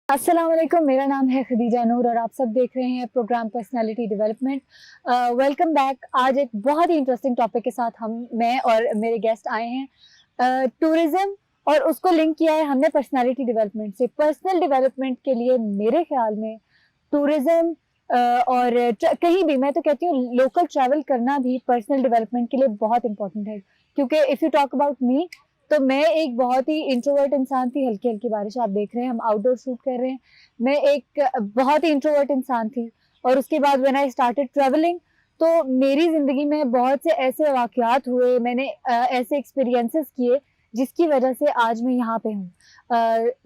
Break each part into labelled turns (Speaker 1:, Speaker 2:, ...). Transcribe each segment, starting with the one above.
Speaker 1: अस्सलाम वालेकुम, मेरा नाम है खदीजा नूर और आप सब देख रहे हैं program personality development. Welcome back. आज एक बहुत ही इंटरेस्टिंग टॉपिक के साथ मैं और मेरे गेस्ट आए हैं। टूरिज्म और उसको लिंक किया है हमने पर्सनालिटी डेवलपमेंट से। पर्सनल डेवलपमेंट के लिए मेरे ख्याल में टूरिज्म और कहीं भी, मैं तो कहती हूँ लोकल ट्रैवल करना भी पर्सनल डेवलपमेंट के लिए बहुत इंपॉर्टेंट है। क्योंकि if you talk about me, तो मैं एक बहुत ही इंट्रोवर्ट इंसान थी। हल्की हल्की बारिश आप देख रहे हैं, हम आउटडोर शूट कर रहे हैं। मैं एक बहुत ही इंट्रोवर्ट इंसान थी और उसके बाद व्हेन आई स्टार्टेड ट्रैवलिंग, तो मेरी ज़िंदगी में बहुत से ऐसे वाक़यात हुए, मैंने ऐसे एक्सपीरियंसेस किए जिसकी वजह से आज मैं यहाँ पे हूँ।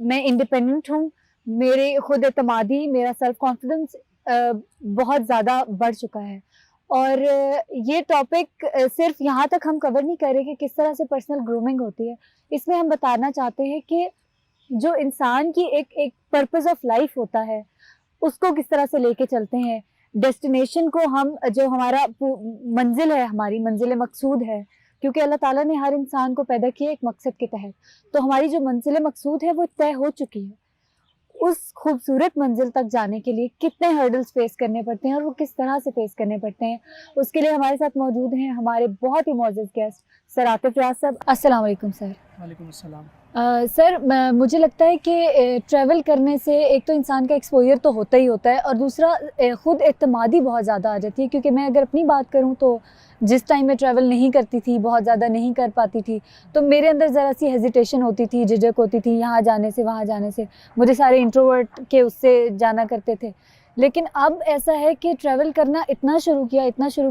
Speaker 1: मैं इंडिपेंडेंट हूँ, मेरे खुद एतमादी, मेरा सेल्फ कॉन्फिडेंस बहुत ज़्यादा बढ़ चुका है। और ये टॉपिक सिर्फ यहाँ तक हम कवर नहीं कर रहे कि किस तरह से पर्सनल ग्रूमिंग होती है। इसमें हम बताना चाहते हैं कि जो इंसान की एक पर्पस ऑफ लाइफ होता है, उसको किस तरह से लेके चलते हैं। डेस्टिनेशन को हम, जो हमारा मंजिल है, हमारी मंजिल मकसूद है, क्योंकि अल्लाह ताला ने हर इंसान को पैदा किया एक मकसद के तहत। तो हमारी जो मंजिल मकसूद है वो तय हो चुकी है। उस खूबसूरत मंजिल तक जाने के लिए कितने हर्डल्स फेस करने पड़ते हैं और वो किस तरह से फेस करने पड़ते हैं, उसके लिए हमारे साथ मौजूद हैं हमारे बहुत ही मोअज़्ज़ज़ गेस्ट सर आतिफ रियाज साहब। अस्सलाम वालेकुम सर।
Speaker 2: वालेकुम अस्सलाम।
Speaker 1: सर, मुझे लगता है कि ट्रैवल करने से एक तो इंसान का एक्सपोजर तो होता ही होता है और दूसरा ख़ुद एतमादी बहुत ज़्यादा आ जाती है। क्योंकि मैं अगर अपनी बात करूँ तो जिस टाइम मैं ट्रैवल नहीं करती थी, बहुत ज़्यादा नहीं कर पाती थी, तो मेरे अंदर ज़रा सी हेजिटेशन होती थी, झिझक होती थी यहाँ जाने से वहाँ जाने से। मुझे सारे इंट्रोवर्ट के उससे जाना करते थे। लेकिन अब ऐसा है कि ट्रैवल करना इतना शुरू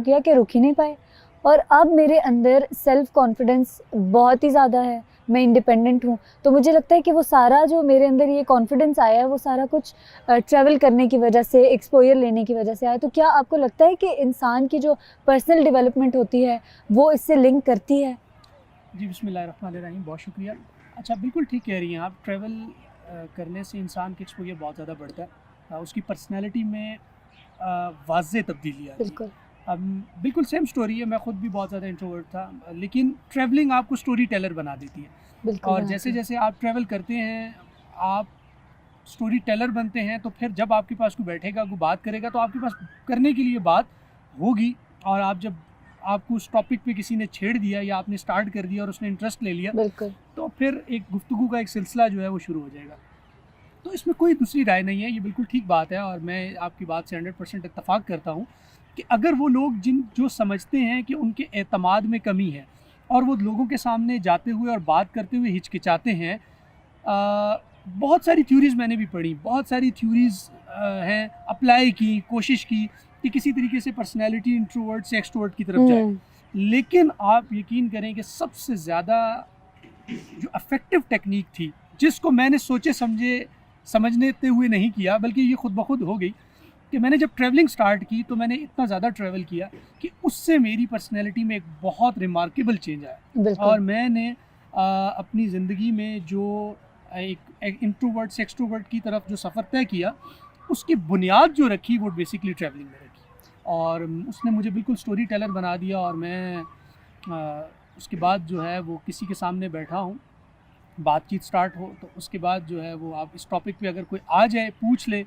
Speaker 1: किया कि रुक ही नहीं पाए। और अब मेरे अंदर सेल्फ़ कॉन्फिडेंस बहुत ही ज़्यादा है, मैं इंडिपेंडेंट हूँ। तो मुझे लगता है कि वो सारा जो मेरे अंदर ये कॉन्फिडेंस आया है, वो सारा कुछ ट्रैवल करने की वजह से, एक्सपोज़र लेने की वजह से आया। तो क्या आपको लगता है कि इंसान की जो पर्सनल डेवलपमेंट होती है वो इससे लिंक करती है?
Speaker 2: जी, बिस्मिल्लाहिर्रहमानिर्रहीम, बहुत शुक्रिया। अच्छा, बिल्कुल ठीक कह रही हैं आप। ट्रैवल करने से इंसान की एक्सपोजर बहुत ज़्यादा बढ़ता है। उसकी पर्सनैलिटी में वाज़ेह तब्दीली आती है।
Speaker 1: बिल्कुल।
Speaker 2: बिल्कुल सेम स्टोरी है। मैं ख़ुद भी बहुत ज़्यादा इंट्रोवर्ट था, लेकिन ट्रैवलिंग आपको स्टोरी टेलर बना देती है।
Speaker 1: बिल्कुल
Speaker 2: और
Speaker 1: बनाती
Speaker 2: जैसे
Speaker 1: है।
Speaker 2: जैसे आप ट्रैवल करते हैं, आप स्टोरी टेलर बनते हैं, तो फिर जब आपके पास कोई बैठेगा, कोई बात करेगा, तो आपके पास करने के लिए बात होगी। और आप जब आपको उस टॉपिक पे किसी ने छेड़ दिया या आपने स्टार्ट कर दिया और उसने इंटरेस्ट ले लिया,
Speaker 1: बिल्कुल।
Speaker 2: तो फिर एक गुफ्तगू का एक सिलसिला जो है वो शुरू हो जाएगा। तो इसमें कोई दूसरी राय नहीं है, ये बिल्कुल ठीक बात है। और मैं आपकी बात से 100% इत्तफ़ाक़ करता हूँ कि अगर वो लोग जो समझते हैं कि उनके एतमाद में कमी है और वो लोगों के सामने जाते हुए और बात करते हुए हिचकिचाते हैं, बहुत सारी थ्योरीज़ मैंने भी पढ़ी, बहुत सारी थ्योरीज़ हैं, अप्लाई की, कोशिश की कि किसी तरीके से पर्सनैलिटी इंट्रोवर्ट से एक्सट्रोवर्ट की तरफ जाए। लेकिन आप यकीन करें कि सबसे ज़्यादा जो इफ़ेक्टिव टेक्निक थी, जिसको मैंने सोचे समझते हुए नहीं किया, बल्कि ये ख़ुद ब खुद हो गई, कि मैंने जब ट्रैवलिंग स्टार्ट की तो मैंने इतना ज़्यादा ट्रैवल किया कि उससे मेरी पर्सनैलिटी में एक बहुत रिमार्केबल चेंज आया। और मैंने अपनी ज़िंदगी में जो एक इंट्रोवर्ट से एक्सट्रोवर्ट की तरफ जो सफ़र तय किया, उसकी बुनियाद जो रखी वो बेसिकली ट्रैवलिंग में रखी। और उसने मुझे बिल्कुल स्टोरी टेलर बना दिया। और मैं उसके बाद जो है वो किसी के सामने बैठा हूँ, बातचीत स्टार्ट हो, तो उसके बाद जो है वो आप इस टॉपिक पे अगर कोई आ जाए, पूछ ले,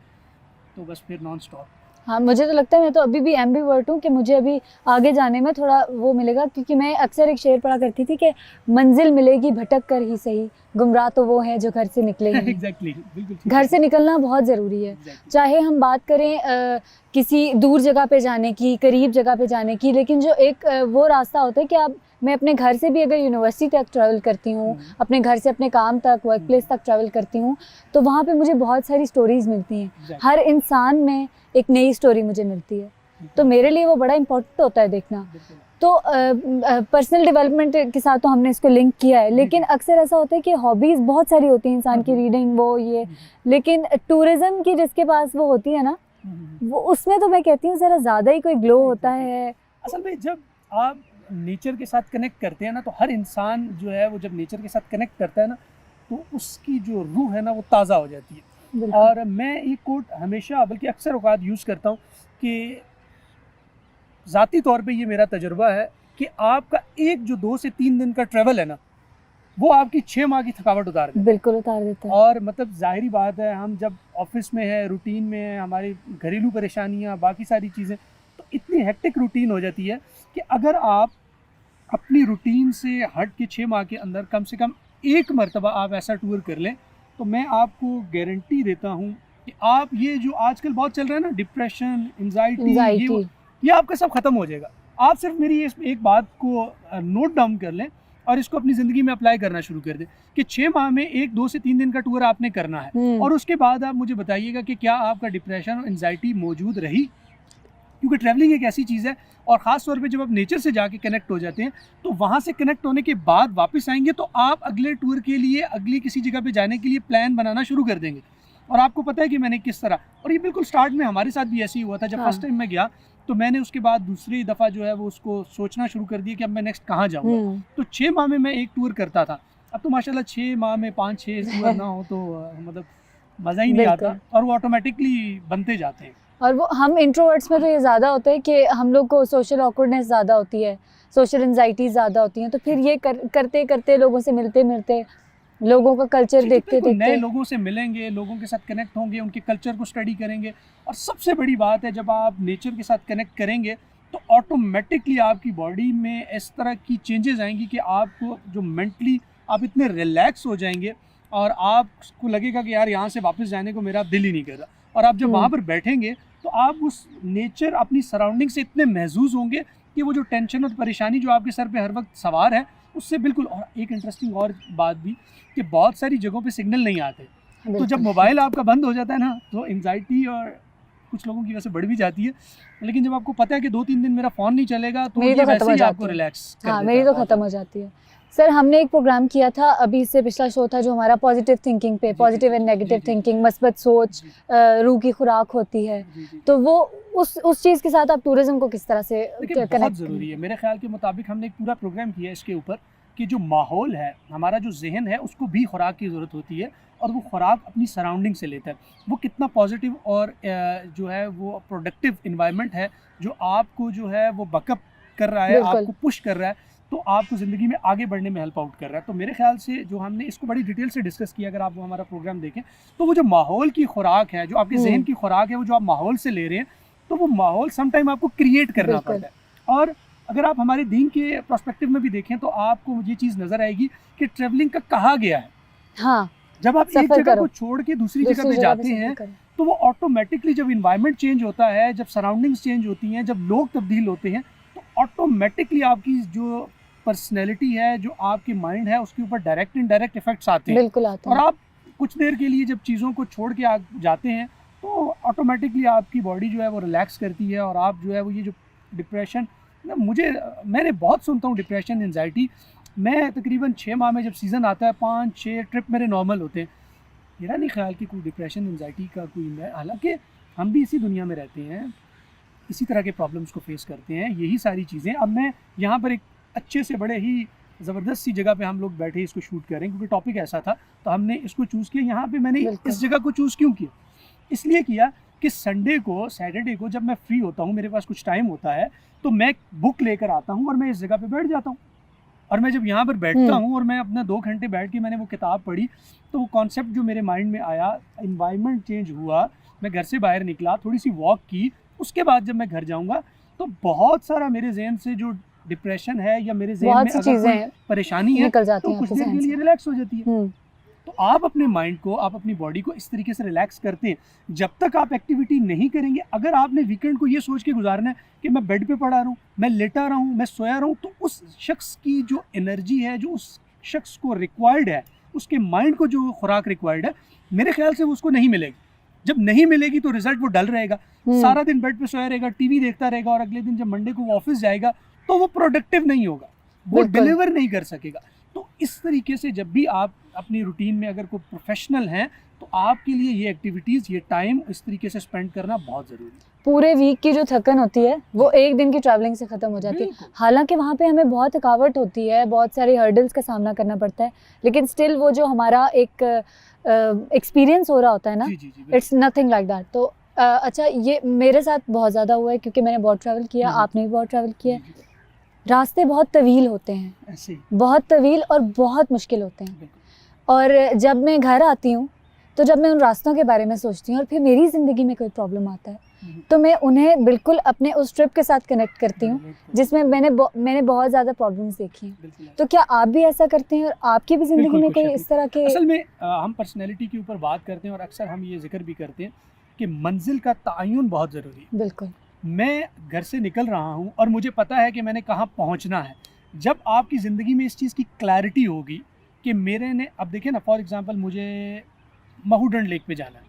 Speaker 2: तो बस फिर नॉन स्टॉप।
Speaker 1: हाँ, मुझे तो लगता है मैं तो अभी भी एम्बिवर्ट हूँ कि मुझे अभी आगे जाने में थोड़ा वो मिलेगा। क्योंकि मैं अक्सर एक शेर पढ़ा करती थी कि मंजिल मिलेगी भटक कर ही सही, गुमराह तो वो है जो घर से निकले ही नहीं।
Speaker 2: एग्जैक्टली, बिल्कुल।
Speaker 1: घर से निकलना बहुत ज़रूरी है। चाहे हम बात करें किसी दूर जगह पे जाने की, करीब जगह पे जाने की, लेकिन जो एक वो रास्ता होता है कि मैं अपने घर से भी अगर यूनिवर्सिटी तक ट्रैवल करती हूँ, अपने घर से अपने काम तक, वर्क प्लेस तक ट्रैवल करती हूँ, तो वहाँ पे मुझे बहुत सारी स्टोरीज़ मिलती हैं। हर इंसान में एक नई स्टोरी मुझे मिलती है, तो मेरे लिए वो बड़ा इम्पोर्टेंट होता है देखना। तो पर्सनल डेवलपमेंट के साथ तो हमने इसको लिंक किया है, लेकिन अक्सर ऐसा होता है कि हॉबीज़ बहुत सारी होती हैं इंसान की, रीडिंग, वो ये, लेकिन टूरिज़्म की जिसके पास वो होती है ना, वो उसमें तो मैं कहती हूँ ज़रा ज़्यादा ही कोई ग्लो होता है।
Speaker 2: असल में जब आप नेचर के साथ कनेक्ट करते हैं ना, तो हर इंसान जो है वो जब नेचर के साथ कनेक्ट करता है ना, तो उसकी जो रूह है ना वो ताज़ा हो जाती है।
Speaker 1: बिल्कुल।
Speaker 2: और मैं एक कोट हमेशा बल्कि अक्सर औकात यूज़ करता हूँ कि ज़ाती तौर पे ये मेरा तजुर्बा है कि आपका एक जो 2 से 3 दिन का ट्रैवल है ना, वो आपकी 6 माह की थकावट उतार देता है।
Speaker 1: बिल्कुल उतार देता है।
Speaker 2: और मतलब ज़ाहिरी बात है, हम जब ऑफिस में है, रूटीन में है, हमारी घरेलू परेशानियाँ, बाकी सारी चीज़ें, तो इतनी हेक्टिक रूटीन हो जाती है कि अगर आप अपनी रूटीन से हट के 6 माह के अंदर कम से कम एक मरतबा आप ऐसा टूर कर लें, तो मैं आपको गारंटी देता हूँ कि आप ये जो आजकल बहुत चल रहा है ना, डिप्रेशन, एंजाइटी, ये आपका सब खत्म हो जाएगा। आप सिर्फ मेरी इस एक बात को नोट डाउन कर लें और इसको अपनी ज़िंदगी में अप्लाई करना शुरू कर दें कि 6 माह में 1, 2 से 3 दिन का टूर आपने करना है, और उसके बाद आप मुझे बताइएगा कि क्या आपका डिप्रेशन और एंजाइटी मौजूद रही। क्योंकि ट्रैवलिंग एक ऐसी चीज़ है, और ख़ास तौर पे जब आप नेचर से जाके कनेक्ट हो जाते हैं, तो वहाँ से कनेक्ट होने के बाद वापस आएंगे तो आप अगले टूर के लिए, अगली किसी जगह पे जाने के लिए प्लान बनाना शुरू कर देंगे। और आपको पता है कि मैंने किस तरह, और ये बिल्कुल स्टार्ट में हमारे साथ भी ऐसे ही हुआ था। जब फर्स्ट टाइम मैं गया तो मैंने उसके बाद दूसरी दफ़ा जो है वो उसको सोचना शुरू कर दिया कि अब मैं नेक्स्ट कहाँ जाऊँगा। तो 6 माह में मैं एक टूर करता था। अब तो माशाल्लाह 6 माह में 5-6 टूर ना हो तो मतलब मज़ा ही नहीं आता, और वो ऑटोमेटिकली बनते जाते हैं।
Speaker 1: और वो हम इंट्रोवर्ट्स में तो ये ज़्यादा होता है कि हम लोग को सोशल ऑकवर्डनेस ज़्यादा होती है, सोशल एंजाइटी ज़्यादा होती है, तो फिर ये करते करते, लोगों से मिलते मिलते, लोगों का कल्चर देखते
Speaker 2: नए
Speaker 1: देखते,
Speaker 2: लोगों से मिलेंगे, लोगों के साथ कनेक्ट होंगे, उनके कल्चर को स्टडी करेंगे। और सबसे बड़ी बात है, जब आप नेचर के साथ कनेक्ट करेंगे तो ऑटोमेटिकली आपकी बॉडी में इस तरह की चेंजेस आएंगी कि आपको जो मेंटली आप इतने रिलैक्स हो जाएंगे, और आपको लगेगा कि यार यहाँ से वापस जाने को मेरा दिल ही नहीं कर रहा। और आप जब वहाँ पर बैठेंगे तो आप उस नेचर, अपनी सराउंडिंग से इतने महसूस होंगे कि वो जो टेंशन और परेशानी जो आपके सर पे हर वक्त सवार है, उससे बिल्कुल। और एक इंटरेस्टिंग और बात भी कि बहुत सारी जगहों पे सिग्नल नहीं आते, तो जब मोबाइल आपका बंद हो जाता है ना, तो एंजाइटी और कुछ लोगों की वजह से बढ़ भी जाती है। लेकिन जब आपको पता है कि 2-3 दिन मेरा फ़ोन नहीं चलेगा, तो ये वैसे ही आपको रिलैक्स कर देता है।
Speaker 1: मेरी तो ख़त्म हो जाती है। सर, हमने एक प्रोग्राम किया था अभी, इससे पिछला शो था जो हमारा पॉजिटिव थिंकिंग पे, पॉजिटिव एंड नेगेटिव थिंकिंग, मस्बत सोच, रूह की खुराक होती है, तो वो उस चीज़ के साथ आप टूरिज्म को किस तरह से कनेक्ट?
Speaker 2: बहुत ज़रूरी है मेरे ख्याल के मुताबिक। हमने एक पूरा प्रोग्राम किया है इसके ऊपर कि जो माहौल है, हमारा जो जहन है, उसको भी खुराक की ज़रूरत होती है, और वो खुराक अपनी सराउंडिंग से लेता है। वो कितना पॉजिटिव और जो है वो प्रोडक्टिव इन्वायरमेंट है, जो आपको जो है वो बकअप कर रहा है, आपको पुश कर रहा है, तो आपको ज़िंदगी में आगे बढ़ने में हेल्प आउट कर रहा है। तो मेरे ख्याल से जो हमने इसको बड़ी डिटेल से डिस्कस किया, अगर आप वो हमारा प्रोग्राम देखें, तो वो जो माहौल की खुराक है, जो आपके जहन की खुराक है, वो जो आप माहौल से ले रहे हैं, तो वो माहौल समटाइम आपको क्रिएट करना पड़ता है। और अगर आप हमारे दीन के पर्सपेक्टिव में भी देखें तो आपको ये चीज़ नज़र आएगी कि ट्रैवलिंग का कहा गया है,
Speaker 1: हाँ,
Speaker 2: जब आप एक जगह को छोड़ के दूसरी जगह पे जाते हैं, तो वो ऑटोमेटिकली जब इन्वायरमेंट चेंज होता है, जब सराउंडिंग्स चेंज होती हैं, जब लोग तब्दील होते हैं, तो ऑटोमेटिकली आपकी जो पर्सनैलिटी है, जो आपकी माइंड है, उसके ऊपर डायरेक्ट इनडायरेक्ट इफेक्ट्स आते हैं।
Speaker 1: बिल्कुल आते हैं।
Speaker 2: और आप कुछ देर के लिए जब चीज़ों को छोड़ के जाते हैं, तो ऑटोमेटिकली आपकी बॉडी जो है वो रिलैक्स करती है, और आप जो है वो ये जो डिप्रेशन, मैंने बहुत सुनता हूँ डिप्रेशन, एंजाइटी। मैं तकरीबन 6 माह में जब सीज़न आता है, 5-6 ट्रिप मेरे नॉर्मल होते हैं। मेरा नहीं ख्याल कि कोई डिप्रेशन, एंजाइटी का कोई है। हालांकि हम भी इसी दुनिया में रहते हैं, इसी तरह के प्रॉब्लम्स को फेस करते हैं, यही सारी चीज़ें। अब मैं यहाँ पर एक अच्छे से बड़े ही ज़बरदस्त सी जगह पे हम लोग बैठे इसको शूट करें, क्योंकि टॉपिक ऐसा था, तो हमने इसको चूज़ किया। यहाँ पे मैंने इस जगह को चूज़ क्यों किया? इसलिए किया कि संडे को, सैटरडे को जब मैं फ्री होता हूँ, मेरे पास कुछ टाइम होता है, तो मैं बुक लेकर आता हूँ और मैं इस जगह पे बैठ जाता हूँ। और मैं जब यहाँ पर बैठता हूँ और मैं अपना 2 घंटे बैठ के मैंने वो किताब पढ़ी, तो वो कॉन्सेप्ट जो मेरे माइंड में आया, इन्वायरमेंट चेंज हुआ, मैं घर से बाहर निकला, थोड़ी सी वॉक की, उसके बाद जब मैं घर जाऊँगा तो बहुत सारा मेरे जहन से जो डिप्रेशन है या मेरे जहन में अगर कोई परेशानी है, तो कुछ देर के लिए रिलैक्स हो जाती है। तो आप अपने माइंड को, आप अपनी बॉडी को इस तरीके से रिलैक्स करते हैं। जब तक आप एक्टिविटी नहीं करेंगे, अगर आपने वीकेंड को ये सोच के गुजारना है कि मैं बेड पे पड़ा रहूँ, मैं लेटा रहूँ, मैं सोया रहूँ, तो उस शख्स की जो एनर्जी है, जो उस शख्स को रिक्वायर्ड है, उसके माइंड को जो खुराक रिक्वायर्ड है, मेरे ख्याल से वो उसको नहीं मिलेगी। जब नहीं मिलेगी तो रिजल्ट वो डल रहेगा, सारा दिन बेड पे सोया रहेगा, टीवी देखता रहेगा, और अगले दिन जब मंडे को वो ऑफिस जाएगा तो वो प्रोडक्टिव नहीं होगा, वो डिलीवर नहीं कर सकेगा। तो इस तरीके से जब भी आप अपनी रूटीन में अगर कोई प्रोफेशनल हैं तो आपके लिए ये एक्टिविटीज़, ये टाइम इस तरीके से स्पेंड करना बहुत ज़रूरी है।
Speaker 1: पूरे वीक की जो थकन होती है वो एक दिन की ट्रैवलिंग से ख़त्म हो जाती है।
Speaker 2: बिल्कुल।
Speaker 1: हालांकि वहाँ पे हमें बहुत थकावट होती है, बहुत सारे हर्डल्स का सामना करना पड़ता है, लेकिन स्टिल वो जो हमारा एक एक्सपीरियंस हो रहा होता है ना,
Speaker 2: जी जी जी बिल्कुल।
Speaker 1: It's nothing like that. तो अच्छा, ये मेरे साथ बहुत ज़्यादा हुआ है क्योंकि मैंने बहुत ट्रैवल किया, आपने भी बहुत ट्रैवल किया है।
Speaker 2: जी, जी,
Speaker 1: रास्ते बहुत तवील होते हैं,
Speaker 2: ऐसे ही
Speaker 1: बहुत तवील और बहुत मुश्किल होते हैं।
Speaker 2: बिल्कुल।
Speaker 1: और जब मैं घर आती हूँ तो जब मैं उन रास्तों के बारे में सोचती हूँ और फिर मेरी ज़िंदगी में कोई प्रॉब्लम आता है तो मैं उन्हें बिल्कुल अपने उस ट्रिप के साथ कनेक्ट करती हूँ
Speaker 2: बिल्कुल,
Speaker 1: जिसमें मैंने बहुत ज़्यादा प्रॉब्लम्स देखी हैं।
Speaker 2: बिल्कुल ऐसे।
Speaker 1: तो क्या आप भी ऐसा करते हैं और आपकी भी ज़िंदगी
Speaker 2: बिल्कुल,
Speaker 1: में
Speaker 2: कुछ
Speaker 1: कोई
Speaker 2: है।
Speaker 1: इस तरह के?
Speaker 2: असल में हम पर्सनैलिटी के ऊपर बात करते हैं और अक्सर हम ये जिक्र भी करते हैं कि मंजिल का तयन बहुत ज़रूरी है।
Speaker 1: बिल्कुल।
Speaker 2: मैं घर से निकल रहा हूँ और मुझे पता है कि मैंने कहाँ पहुँचना है। जब आपकी ज़िंदगी में इस चीज़ की क्लैरिटी होगी कि मेरे ने, अब देखिए ना, फॉर एग्ज़ाम्पल मुझे महूडन लेक पे जाना है,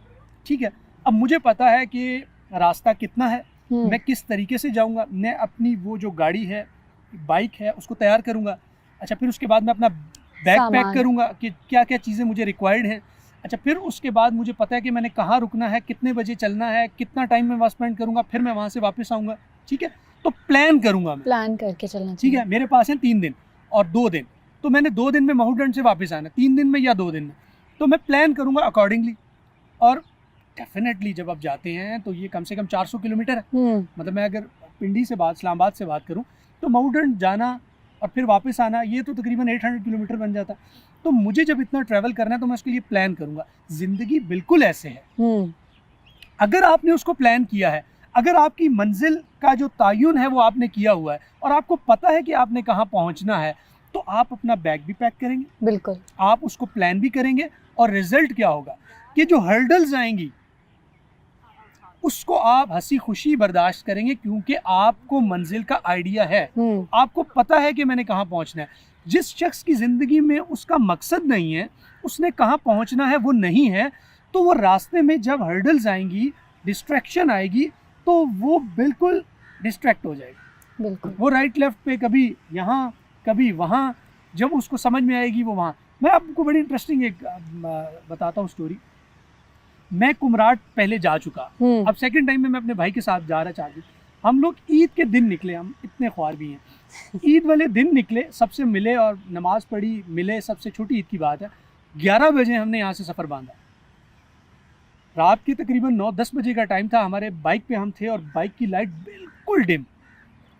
Speaker 2: ठीक है। अब मुझे पता है कि रास्ता कितना है, मैं किस तरीके से जाऊँगा, मैं अपनी वो जो गाड़ी है, बाइक है, उसको तैयार करूँगा। अच्छा, फिर उसके बाद मैं अपना बैग पैक
Speaker 1: सामान।
Speaker 2: करूँगा कि क्या-क्या चीज़ें मुझे रिक्वायर्ड हैं। अच्छा, फिर उसके बाद मुझे पता है कि मैंने कहाँ रुकना है, कितने बजे चलना है, कितना टाइम मैं वहाँ स्पेंड करूँगा, फिर मैं वहाँ से वापस आऊँगा, ठीक है। तो प्लान करूँगा मैं,
Speaker 1: प्लान करके चलना
Speaker 2: ठीक
Speaker 1: चाहिए।
Speaker 2: है। मेरे पास हैं 3 दिन और 2 दिन, तो मैंने 2 दिन में महूडन से वापस आना है, 3 दिन में या 2 दिन में, तो मैं प्लान करूँगा अकॉर्डिंगली। और डेफिनेटली जब आप जाते हैं तो ये कम से कम 400 किलोमीटर है। मतलब मैं अगर पिंडी से बात, इस्लामाबाद से बात करूँ तो महूडन जाना और फिर वापस आना, ये तो तकरीबन 800 किलोमीटर बन जाता है। तो मुझे जब इतना ट्रैवल करना है तो मैं उसके लिए प्लान करूँगा। ज़िंदगी बिल्कुल ऐसे है, अगर आपने उसको प्लान किया है, अगर आपकी मंजिल का जो तयन है वो आपने किया हुआ है और आपको पता है कि आपने कहाँ पहुँचना है, तो आप अपना बैग भी पैक करेंगे,
Speaker 1: बिल्कुल।
Speaker 2: आप उसको प्लान भी करेंगे और रिजल्ट क्या होगा कि जो हर्डल्स आएंगी उसको आप हंसी खुशी बर्दाश्त करेंगे क्योंकि आपको मंजिल का आइडिया है, आपको पता है कि मैंने कहाँ पहुँचना है। जिस शख्स की ज़िंदगी में उसका मकसद नहीं है, उसने कहाँ पहुँचना है वो नहीं है, तो वो रास्ते में जब हर्डल्स आएंगी, डिस्ट्रैक्शन आएगी, तो वो बिल्कुल डिस्ट्रैक्ट हो जाएगा।
Speaker 1: बिल्कुल।
Speaker 2: वो राइट लेफ्ट पे कभी यहाँ कभी वहाँ, जब उसको समझ में आएगी वो वहाँ। मैं आपको बड़ी इंटरेस्टिंग एक बताता हूँ स्टोरी। मैं कुमराट पहले जा चुका, अब सेकंड टाइम में मैं अपने भाई के साथ जा रहा चाहती। हम लोग ईद के दिन निकले, हम इतने ख्वार भी हैं। ईद वाले दिन निकले, सबसे मिले और नमाज़ पढ़ी, मिले, सबसे छोटी ईद की बात है। 11 बजे हमने यहाँ से सफ़र बांधा। रात के तकरीबन 9-10 बजे का टाइम था, हमारे बाइक पे हम थे और बाइक की लाइट बिल्कुल डिम,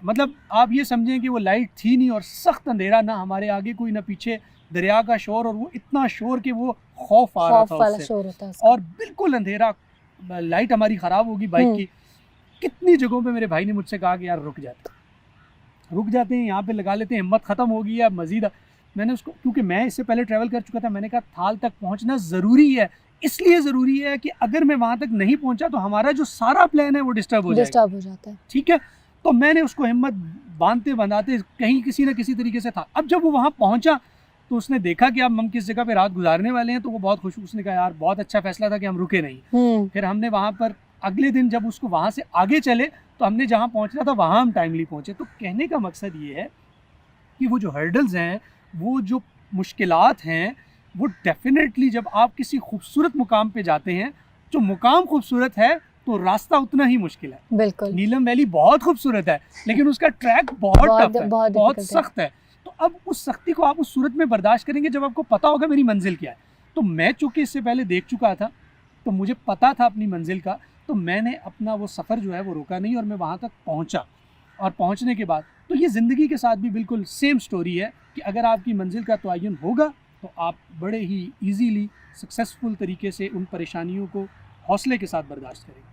Speaker 2: मतलब आप ये समझें कि वो लाइट थी नहीं और सख्त अंधेरा, ना हमारे आगे कोई ना पीछे, दरिया का शोर, और वो इतना शोर कि वो खौफ आ रहा था उससे,
Speaker 1: शोर होता है उसका।
Speaker 2: और बिल्कुल अंधेरा, लाइट हमारी ख़राब होगी बाइक की। कितनी जगहों पे मेरे भाई ने मुझसे कहा कि यार रुक जाते हैं, यहाँ पे लगा लेते हैं, हिम्मत ख़त्म होगी या मज़ीद। मैंने उसको, क्योंकि मैं इससे पहले ट्रैवल कर चुका था, मैंने कहा थाल तक पहुँचना ज़रूरी है, इसलिए ज़रूरी है कि अगर मैं वहाँ तक नहीं पहुँचा तो हमारा जो सारा प्लान है वो डिस्टर्ब हो
Speaker 1: जाता है,
Speaker 2: ठीक है। तो मैंने उसको हिम्मत बांधते बंधाते कहीं किसी न किसी तरीके से था। अब जब वो वहाँ पहुँचा तो उसने देखा कि अब हम किस जगह पे रात गुजारने वाले हैं, तो वो बहुत खुश, उसने कहा यार बहुत अच्छा फैसला था कि हम रुके नहीं। फिर हमने वहाँ पर अगले दिन जब उसको वहाँ से आगे चले तो हमने जहाँ पहुँचना था वहाँ हम टाइमली पहुँचे। तो कहने का मकसद ये है कि वो जो हर्डल्स हैं, वो जो मुश्किलात हैं, वो डेफिनेटली जब आप किसी खूबसूरत मुकाम पे जाते हैं, जो मुकाम खूबसूरत है तो रास्ता उतना ही मुश्किल है।
Speaker 1: बिल्कुल।
Speaker 2: नीलम वैली बहुत खूबसूरत है लेकिन उसका ट्रैक बहुत टफ है, बहुत सख्त है। तो अब उस सख्ती को आप उस सूरत में बर्दाश्त करेंगे जब आपको पता होगा मेरी मंजिल क्या है। तो मैं चूँकि इससे पहले देख चुका था तो मुझे पता था अपनी मंजिल का, तो मैंने अपना वो सफ़र जो है वो रोका नहीं और मैं वहाँ तक पहुँचा। और पहुँचने के बाद तो ये ज़िंदगी के साथ भी बिल्कुल सेम स्टोरी है कि अगर आपकी मंजिल का तयन होगा तो आप बड़े ही ईजीली सक्सेसफुल तरीके से उन परेशानियों को हौसले के साथ बर्दाश्त करेंगे।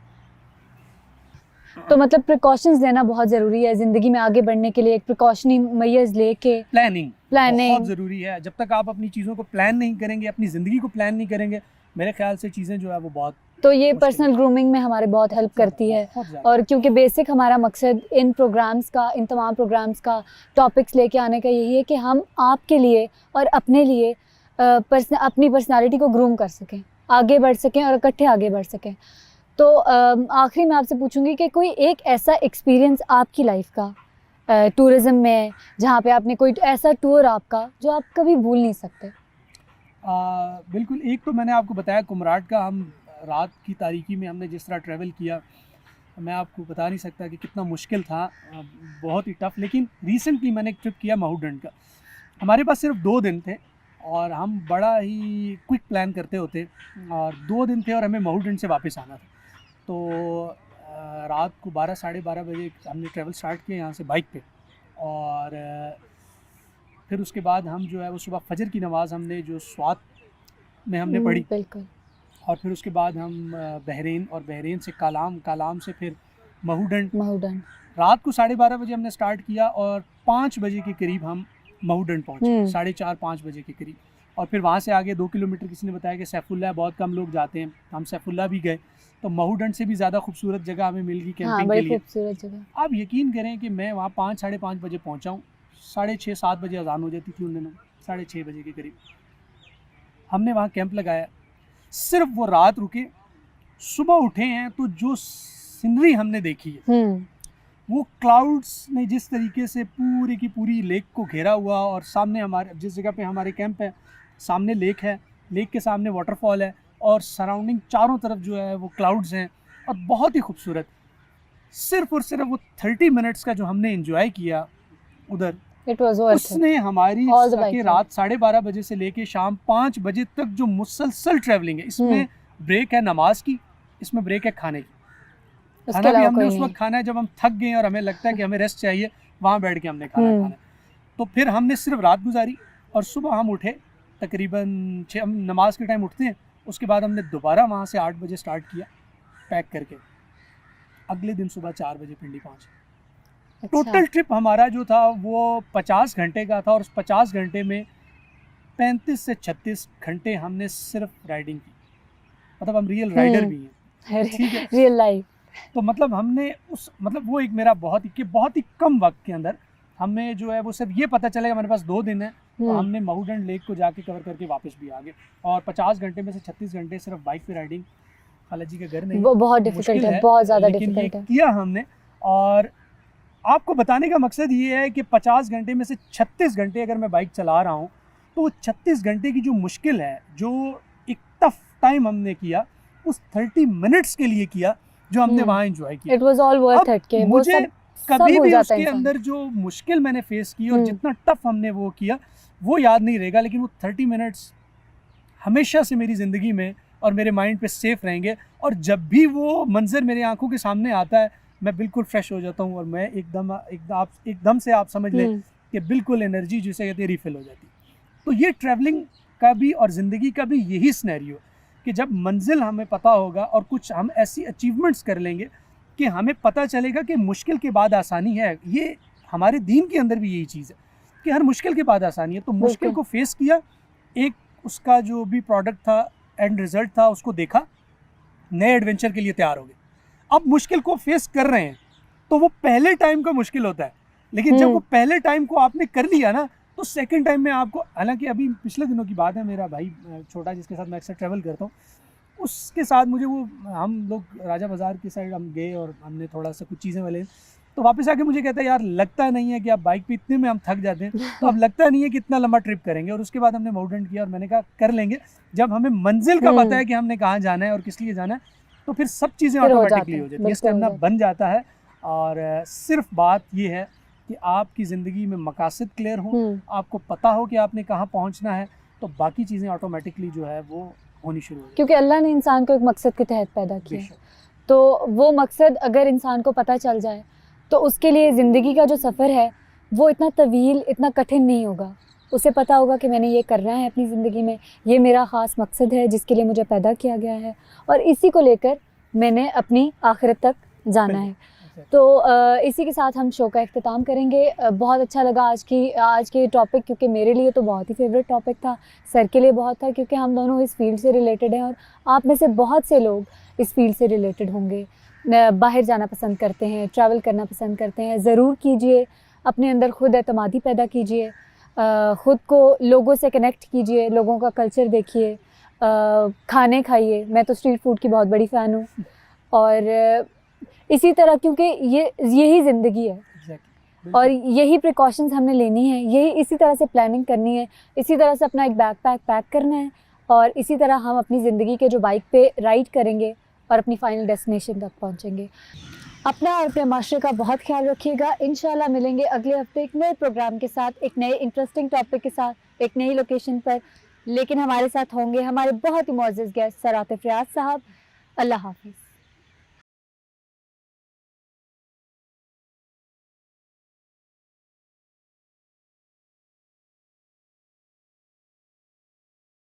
Speaker 1: तो मतलब प्रिकॉशंस लेना बहुत ज़रूरी है ज़िंदगी में आगे बढ़ने के लिए, एक प्रिकॉशनरी मेजर्स लेके।
Speaker 2: प्लानिंग बहुत ज़रूरी है। जब तक आप अपनी चीज़ों को प्लान नहीं करेंगे, अपनी ज़िंदगी को प्लान नहीं करेंगे, मेरे ख्याल से चीज़ें जो है वो बहुत,
Speaker 1: तो ये पर्सनल ग्रूमिंग में हमारे बहुत हेल्प करती है। और क्योंकि बेसिक हमारा मकसद इन प्रोग्राम्स का, इन तमाम प्रोग्राम्स का टॉपिक्स लेके आने का यही है कि हम आपके लिए और अपने लिए अपनी पर्सनालिटी को ग्रूम कर सकें, आगे बढ़ सकें और इकट्ठे आगे बढ़ सकें। तो आखिरी में आपसे पूछूंगी कि कोई एक ऐसा एक्सपीरियंस आपकी लाइफ का टूरिज़्म में, जहाँ पे आपने कोई ऐसा टूर आपका जो आप कभी भूल नहीं सकते।
Speaker 2: बिल्कुल, एक तो मैंने आपको बताया कुमराट का, हम रात की तारीकी में हमने जिस तरह ट्रैवल किया, मैं आपको बता नहीं सकता कि कितना मुश्किल था, बहुत ही टफ। लेकिन रिसेंटली मैंने एक ट्रिप किया महूडंड का। हमारे पास सिर्फ 2 दिन थे और हम बड़ा ही क्विक प्लान करते होते, और 2 दिन थे और हमें महूडंड से वापस आना था। तो रात को 12 साढ़े 12 बजे हमने ट्रैवल स्टार्ट किया यहाँ से बाइक पे, और फिर उसके बाद हम जो है वो सुबह फजर की नमाज़ हमने जो स्वात में हमने पढ़ी,
Speaker 1: बिल्कुल।
Speaker 2: और फिर उसके बाद हम बहरीन, और बहरीन से कालाम, कालाम से फिर महूडंड। रात को 12:30 बजे हमने स्टार्ट किया और 5 बजे के करीब हम महूडंड पहुँचे, 4:30-5 बजे के करीब। और फिर वहाँ से आगे 2 किलोमीटर किसी ने बताया कि सैफुल्ला है, बहुत कम लोग जाते हैं, हम सैफुल्ला भी गए। तो महूडंड से भी ज़्यादा खूबसूरत जगह हमें मिल गई कैंपिंग के लिए।
Speaker 1: खूबसूरत जगह।
Speaker 2: आप यकीन करें कि मैं वहाँ 5 साढ़े 5 बजे पहुँचा हूँ, 6:30-7 बजे अजान हो जाती थी उन दिनों, 6:30 बजे के करीब हमने वहाँ कैंप लगाया। सिर्फ वो रात रुके, सुबह उठे हैं तो जो सीनरी हमने देखी है, वो क्लाउड्स ने जिस तरीके से पूरी की पूरी लेक को घेरा हुआ, और सामने हमारे जिस जगह पे हमारे कैंप है सामने लेक है, लेक के सामने वाटरफॉल है, और सराउंडिंग चारों तरफ जो है वो क्लाउड्स हैं, और बहुत ही खूबसूरत। सिर्फ और सिर्फ वो 30 मिनट्स का जो हमने एंजॉय किया उधर, उसने हमारी रात 12:30 बजे से लेके शाम 5 बजे तक जो मुसलसल ट्रैवलिंग है, इसमें ब्रेक है नमाज की, इसमें ब्रेक है खाने की। खाना भी हमने उस वक्त खाना है जब हम थक गए और हमें लगता है कि हमें रेस्ट चाहिए, वहाँ बैठ के हमने खाना खाना। तो फिर हमने सिर्फ रात गुजारी, और सुबह हम उठे तकरीबन 6, हम नमाज के टाइम उठते हैं, उसके बाद हमने दोबारा वहाँ से 8 बजे स्टार्ट किया पैक करके, अगले दिन सुबह 4 बजे पिंडी पहुँचे। टोटल ट्रिप हमारा जो था वो 50 घंटे का था, और उस 50 घंटे में 35 से 36 घंटे हमने सिर्फ राइडिंग की। मतलब हम रियल राइडर भी हैं, ठीक है,
Speaker 1: रियल लाइफ।
Speaker 2: तो मतलब हमने वो एक मेरा बहुत ही कम वक्त के अंदर हमें जो है वो सिर्फ ये पता चलेगा हमारे पास 2 दिन है, तो हमने महूडंड लेक को जाके कवर करके वापस भी आ गए। और 50 घंटे में से 36 घंटे सिर्फ बाइक पे राइडिंग, खालाजी का घर नहीं,
Speaker 1: वो बहुत डिफिकल्ट है, बहुत ज़्यादा डिफिकल्ट है,
Speaker 2: किया हमने। और आपको बताने का मकसद ये है कि 50 घंटे में से 36 घंटे अगर मैं बाइक चला रहा हूँ, तो वो 36 घंटे की जो मुश्किल है, जो एक टफ टाइम हमने किया, उस 30 मिनट्स के लिए किया जो हमने वहाँ एंजॉय किया।
Speaker 1: It was all worth it. के
Speaker 2: मुझे कभी भी उसके अंदर जो मुश्किल मैंने फेस की और जितना टफ हमने वो किया वो याद नहीं रहेगा, लेकिन वो 30 मिनट्स हमेशा से मेरी ज़िंदगी में और मेरे माइंड पे सेफ रहेंगे। और जब भी वो मंजर मेरे आंखों के सामने आता है, मैं बिल्कुल फ्रेश हो जाता हूँ, और मैं एकदम से आप समझ लें कि बिल्कुल एनर्जी जिसे कहते हैं रिफिल हो जाती है। तो ये ट्रैवलिंग का भी और ज़िंदगी का भी यही सिनेरियो कि जब मंजिल हमें पता होगा और कुछ हम ऐसी अचीवमेंट्स कर लेंगे कि हमें पता चलेगा कि मुश्किल के बाद आसानी है। ये हमारे दीन के अंदर भी यही चीज़ है कि हर मुश्किल के बाद आसानी है। तो मुश्किल को फेस किया, एक उसका जो भी प्रोडक्ट था, एंड रिज़ल्ट था, उसको देखा, नए एडवेंचर के लिए तैयार हो गए। अब मुश्किल को फेस कर रहे हैं तो वो पहले टाइम का मुश्किल होता है, लेकिन जब वो पहले टाइम को आपने कर लिया ना, तो सेकंड टाइम में आपको, हालांकि अभी पिछले दिनों की बात है, मेरा भाई छोटा जिसके साथ मैं अक्सर ट्रैवल करता हूँ, उसके साथ मुझे वो, हम लोग राजा बाज़ार की साइड हम गए और हमने थोड़ा सा कुछ चीज़ें वाले, तो वापस आके मुझे कहता है यार लगता नहीं है कि आप बाइक पे इतने में हम थक जाते हैं, तो अब लगता नहीं है कि इतना लंबा ट्रिप करेंगे। और उसके बाद हमने महूडंड किया और मैंने कहा कर लेंगे, जब हमें मंजिल का पता है कि हमने कहाँ जाना है और किस लिए जाना है, तो फिर सब चीज़ें ऑटोमेटिकली हो जाती है, स्टेमिना बन जाता है। और सिर्फ बात ये है कि आपकी ज़िंदगी में मकासद क्लियर हो, आपको पता हो कि आपने कहाँ पहुँचना है, तो बाकी चीज़ें ऑटोमेटिकली जो है वो होनी शुरू हो जाती है।
Speaker 1: क्योंकि अल्लाह ने इंसान को एक मकसद के तहत पैदा किया, तो वो मकसद अगर इंसान को पता चल जाए तो उसके लिए ज़िंदगी का जो सफ़र है वो इतना तवील, इतना कठिन नहीं होगा। उसे पता होगा कि मैंने ये करना है अपनी ज़िंदगी में, ये मेरा ख़ास मकसद है जिसके लिए मुझे पैदा किया गया है, और इसी को लेकर मैंने अपनी आखिरत तक जाना है। तो इसी के साथ हम शो का इख्तिताम करेंगे। बहुत अच्छा लगा आज के टॉपिक, क्योंकि मेरे लिए तो बहुत ही फेवरेट टॉपिक था, सर के लिए बहुत था, क्योंकि हम दोनों इस फील्ड से रिलेटेड हैं और आप में से बहुत से लोग इस फील्ड से रिलेटेड होंगे, बाहर जाना पसंद करते हैं, ट्रैवल करना पसंद करते हैं। ज़रूर कीजिए, अपने अंदर खुद एतमादी पैदा कीजिए, ख़ुद को लोगों से कनेक्ट कीजिए, लोगों का कल्चर देखिए, खाने खाइए। मैं तो स्ट्रीट फूड की बहुत बड़ी फ़ैन हूँ, और इसी तरह, क्योंकि यही ज़िंदगी है। और यही प्रिकॉशंस हमने लेनी है, यही इसी तरह से प्लानिंग करनी है, इसी तरह से अपना एक बैकपैक पैक करना है और इसी तरह हम अपनी ज़िंदगी के जो बाइक पे राइड करेंगे और अपनी फाइनल डेस्टिनेशन तक पहुंचेंगे। अपना और अपने माशरे का बहुत ख्याल रखिएगा। इंशाल्लाह मिलेंगे अगले हफ्ते एक नए प्रोग्राम के साथ, एक नए इंटरेस्टिंग टॉपिक के साथ, एक नई लोकेशन पर। लेकिन हमारे साथ होंगे हमारे बहुत ही मुअज़्ज़ज़ गेस्ट सर आतिफ़ रियाज़ साहब। अल्लाह हाफ़िज़।